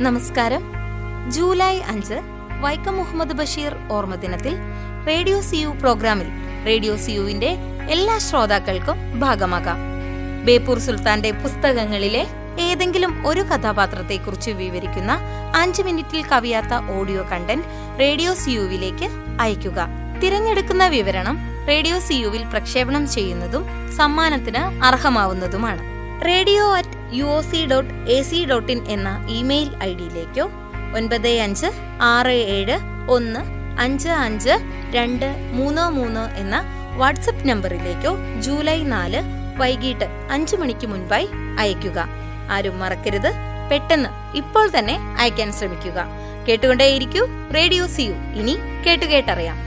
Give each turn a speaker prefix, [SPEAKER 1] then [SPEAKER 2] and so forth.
[SPEAKER 1] നമസ്കാരം. ജൂലൈ 5 വൈക്കം മുഹമ്മദ് ബഷീർ ഓർമ്മദിനത്തിൽ radio CU പ്രോഗ്രാമിൽ റേഡിയോ സിയുവിന്റെ എല്ലാ ശ്രോതാക്കൾക്കും ഭാഗമാകാം. ബേപ്പൂർ സുൽത്താന്റെ പുസ്തകങ്ങളിലെ ഏതെങ്കിലും ഒരു കഥാപാത്രത്തെക്കുറിച്ച് വിവരിക്കുന്ന 5 മിനിറ്റിൽ കവിയാത്ത ഓഡിയോ കണ്ടന്റ് റേഡിയോ സിയുവിലേക്ക് അയയ്ക്കുക. തിരഞ്ഞെടുക്കുന്ന വിവരണം റേഡിയോ സിയുവിൽ പ്രക്ഷേപണം ചെയ്യുന്നതും സമ്മാനത്തിന് അർഹമാവുന്നതുമാണ്. radio@uoc.ac.in എന്ന ഇമെയിൽ ഐഡിയിലേക്കോ 9567155233 എന്ന വാട്സപ്പ് നമ്പറിലേക്കോ ജൂലൈ 4 വൈകിട്ട് 5 മണിക്ക് മുൻപായി അയയ്ക്കുക. ആരും മറക്കരുത്, പെട്ടെന്ന് ഇപ്പോൾ തന്നെ അയക്കാൻ ശ്രമിക്കുക. കേട്ടുകൊണ്ടേയിരിക്കൂ റേഡിയോ സിയു. ഇനി കേട്ടുകേട്ടറിയാം.